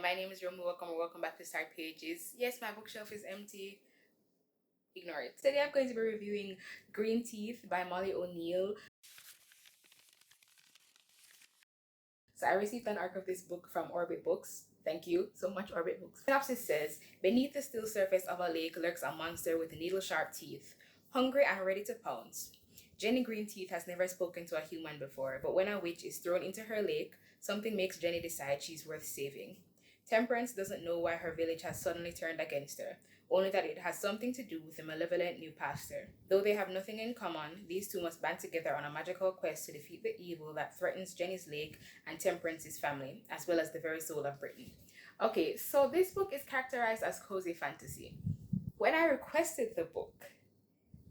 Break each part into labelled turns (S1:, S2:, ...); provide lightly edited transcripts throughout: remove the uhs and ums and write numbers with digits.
S1: My name is Romu. Welcome back to Start Pages. Yes, my bookshelf is empty. Ignore it. Today I'm going to be reviewing Greenteeth by Molly O'Neill. So I received an arc of this book from Orbit Books. Thank you so much, Orbit Books. Synopsis says, beneath the still surface of a lake lurks a monster with needle-sharp teeth, hungry and ready to pounce. Jenny Greenteeth has never spoken to a human before, but when a witch is thrown into her lake, something makes Jenny decide she's worth saving. Temperance doesn't know why her village has suddenly turned against her, only that it has something to do with the malevolent new pastor. Though they have nothing in common, these two must band together on a magical quest to defeat the evil that threatens Jenny's lake and Temperance's family, as well as the very soul of Britain. Okay, so this book is characterized as cozy fantasy. When I requested the book,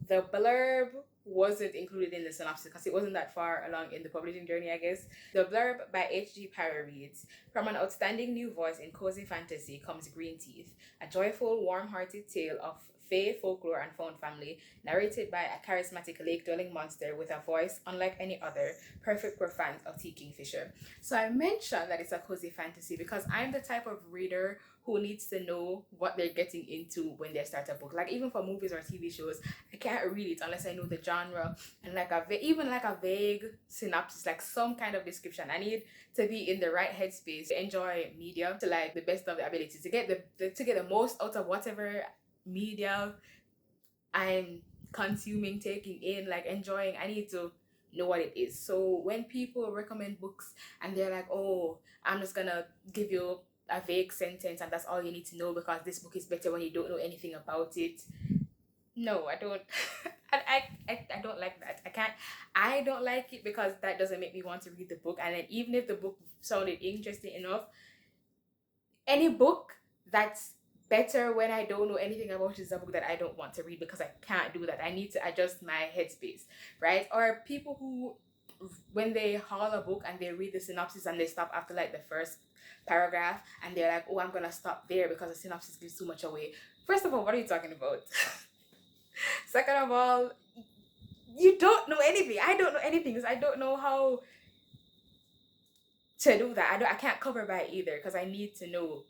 S1: the blurb wasn't included in the synopsis because it wasn't that far along in the publishing journey, I guess. The blurb by H.G. Parry reads, from an outstanding new voice in cozy fantasy comes Greenteeth, a joyful, warm-hearted tale of fae, folklore, and found family, narrated by a charismatic lake-dwelling monster with a voice unlike any other, perfect for fans of T. Kingfisher. So I mentioned that it's a cozy fantasy because I'm the type of reader who needs to know what they're getting into when they start a book. Like even for movies or TV shows, I can't read it unless I know the genre and like even like a vague synopsis, like some kind of description. I need to be in the right headspace to enjoy media to like the best of the ability to get the most out of whatever media I'm consuming, taking in, like enjoying. I need to know what it is. So when people recommend books and they're like, oh, I'm just gonna give you a vague sentence and that's all you need to know because this book is better when you don't know anything about it. No, I don't. I don't like that. I don't like it because that doesn't make me want to read the book. And then even if the book sounded interesting enough, any book that's better when I don't know anything about it is a book that I don't want to read because I can't do that. I need to adjust my headspace, right? Or people who, when they haul a book and they read the synopsis and they stop after like the first paragraph and they're like, oh, I'm gonna stop there because the synopsis gives too much away. First of all, what are you talking about? Second of all, you don't know anything. I don't know anything because I don't know how to do that. I can't cover by either because I need to know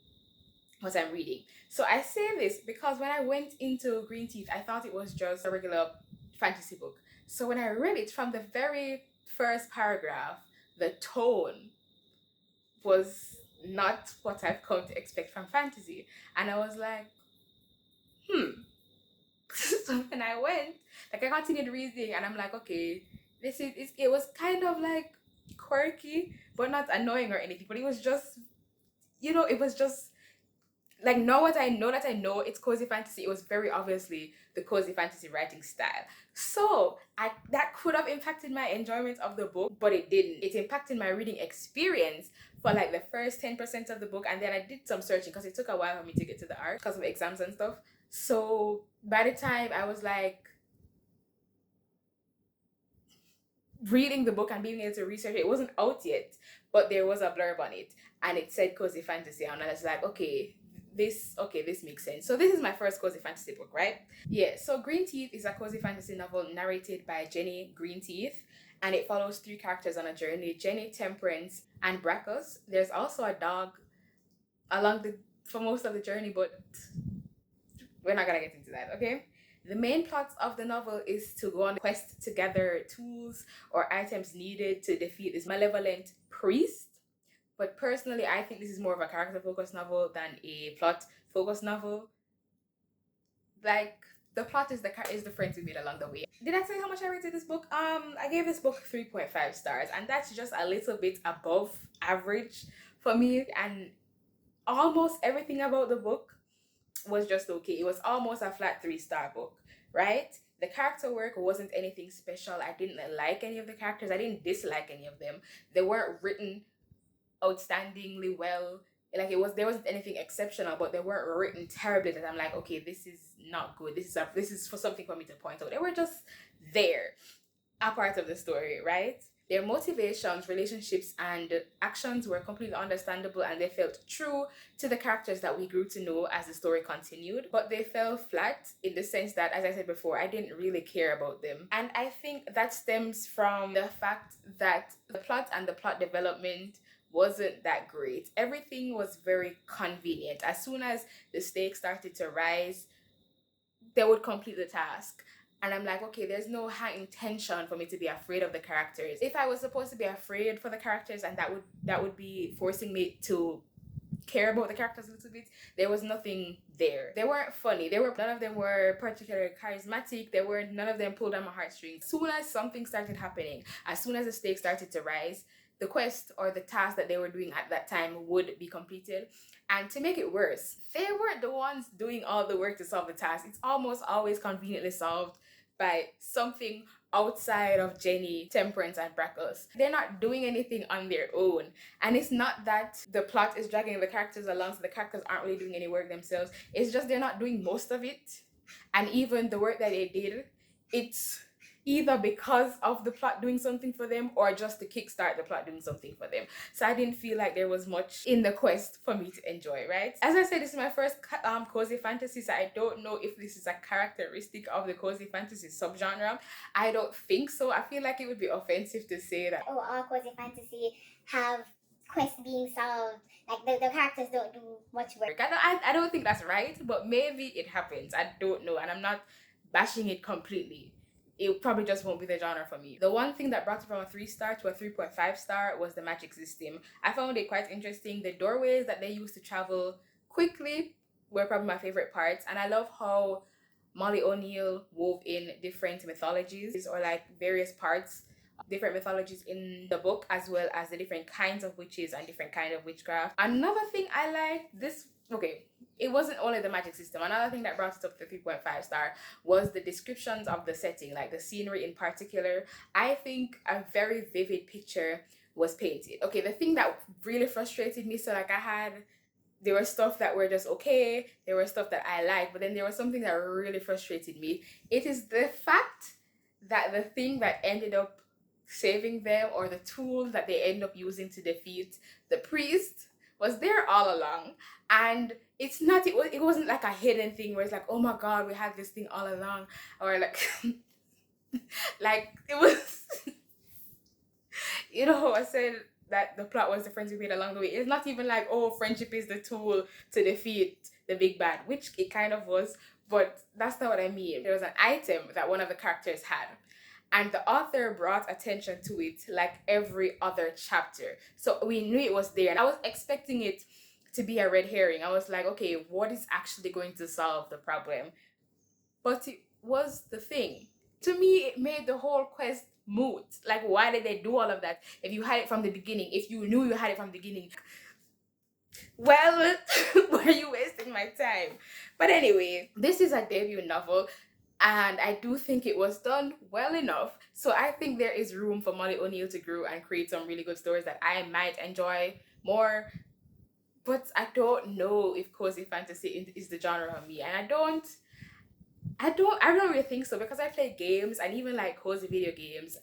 S1: what I'm reading. So I say this because when I went into Greenteeth, I thought it was just a regular fantasy book. So when I read it from the very first paragraph, the tone was not what I've come to expect from fantasy. And I was like, So when I went, like I continued reading and I'm like, okay, it was kind of like quirky, but not annoying or anything. But it was just, it was just like now what I know that I know it's cozy fantasy. It was very obviously the cozy fantasy writing style. So that could have impacted my enjoyment of the book, but it didn't. It impacted my reading experience for like the first 10% of the book, and then I did some searching because it took a while for me to get to the arc because of exams and stuff. So by the time I was like reading the book and being able to research it, it wasn't out yet, but there was a blurb on it and it said cozy fantasy, and I was like, okay, this makes sense. So this is my first cozy fantasy book, right? Yeah, so Greenteeth is a cozy fantasy novel narrated by Jenny Greenteeth, and it follows three characters on a journey: Jenny, Temperance, and Brackus. There's also a dog for most of the journey, but we're not gonna get into that, okay? The main plot of the novel is to go on a quest to gather tools or items needed to defeat this malevolent priest. But personally, I think this is more of a character-focused novel than a plot-focused novel. Like, the plot is the friends we made along the way. Did I say how much I rated this book? I gave this book 3.5 stars, and that's just a little bit above average for me. And almost everything about the book was just okay. It was almost a flat 3-star book, right? The character work wasn't anything special. I didn't like any of the characters. I didn't dislike any of them. They weren't written outstandingly well. Like there wasn't anything exceptional, but they weren't written terribly that I'm like, okay, this is not good. This is for something for me to point out. They were just there, a part of the story, right? Their motivations, relationships, and actions were completely understandable, and they felt true to the characters that we grew to know as the story continued. But they fell flat in the sense that, as I said before, I didn't really care about them. And I think that stems from the fact that the plot and the plot development wasn't that great. Everything was very convenient. As soon as the stakes started to rise, they would complete the task. And I'm like, okay, there's no high intention for me to be afraid of the characters. If I was supposed to be afraid for the characters, and that would be forcing me to care about the characters a little bit, there was nothing there. They weren't funny. None of them were particularly charismatic. None of them pulled on my heartstrings. As soon as something started happening, as soon as the stakes started to rise, the quest or the task that they were doing at that time would be completed. And to make it worse, they weren't the ones doing all the work to solve the task. It's almost always conveniently solved by something outside of Jenny, Temperance, and Brackles. They're not doing anything on their own. And it's not that the plot is dragging the characters along, so the characters aren't really doing any work themselves. It's just they're not doing most of it. And even the work that they did, it's either because of the plot doing something for them or just to kickstart the plot doing something for them. So I didn't feel like there was much in the quest for me to enjoy, right? As I said, this is my first cozy fantasy, so I don't know if this is a characteristic of the cozy fantasy subgenre. I don't think so. I feel like it would be offensive to say that,
S2: oh, all cozy fantasy have quests being solved. Like the characters don't do much work.
S1: I don't think that's right, but maybe it happens. I don't know, and I'm not bashing it completely. It probably just won't be the genre for me. The one thing that brought it from a 3-star to a 3.5 star was the magic system. I found it quite interesting. The doorways that they used to travel quickly were probably my favorite parts, and I love how Molly O'Neill wove in different mythologies, or like various parts, different mythologies in the book, as well as the different kinds of witches and different kind of witchcraft. Another thing I liked, it wasn't only the magic system. Another thing that brought it up to 3.5 star was the descriptions of the setting, like the scenery in particular. I think a very vivid picture was painted. Okay, the thing that really frustrated me, so like there were stuff that were just okay, there were stuff that I liked, but then there was something that really frustrated me. It is the fact that the thing that ended up saving them, or the tool that they end up using to defeat the priest, was there all along. And it wasn't like a hidden thing where it's like, oh my god, we had this thing all along, or like like it was I said that the plot was the friends we made along the way. It's not even like, oh, friendship is the tool to defeat the big bad, which it kind of was, but that's not what I mean. There was an item that one of the characters had, and the author brought attention to it like every other chapter. So we knew it was there, and I was expecting it to be a red herring. I was like, okay, what is actually going to solve the problem? But it was the thing. To me, it made the whole quest moot. Like, why did they do all of that if you had it from the beginning? If you knew you had it from the beginning, well, why are you wasting my time? But anyway, this is a debut novel, and I do think it was done well enough. So I think there is room for Molly O'Neill to grow and create some really good stories that I might enjoy more. But I don't know if cozy fantasy is the genre for me, and I don't really think so, because I play games, and even like cozy video games,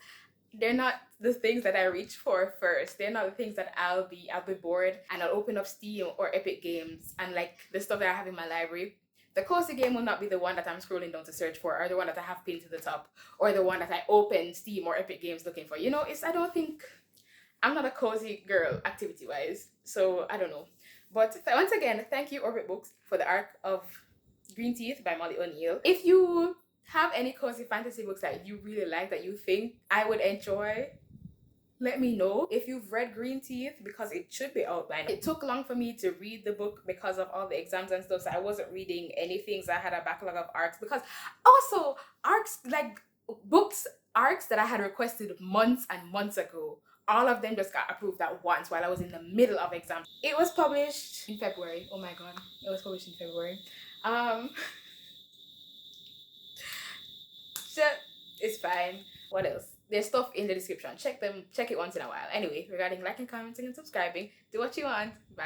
S1: they're not the things that I reach for first. They're not the things that I'll be bored and I'll open up Steam or Epic Games and like the stuff that I have in my library. The cozy game will not be the one that I'm scrolling down to search for, or the one that I have pinned to the top, or the one that I open Steam or Epic Games looking for. I don't think, I'm not a cozy girl activity wise, so I don't know. But once again, thank you, Orbit Books, for the arc of Greenteeth by Molly O'Neill. If you have any cozy fantasy books that you really like, that you think I would enjoy, let me know. If you've read Greenteeth, because it should be out by now. It took long for me to read the book because of all the exams and stuff, so I wasn't reading anything, so I had a backlog of arcs. Because also, arcs, like books, arcs that I had requested months and months ago, all of them just got approved at once while I was in the middle of exams. It was published in February. Oh my god, it was published in February. So it's fine. What else? There's stuff in the description. Check it once in a while. Anyway, regarding liking, commenting, and subscribing, do what you want. Bye.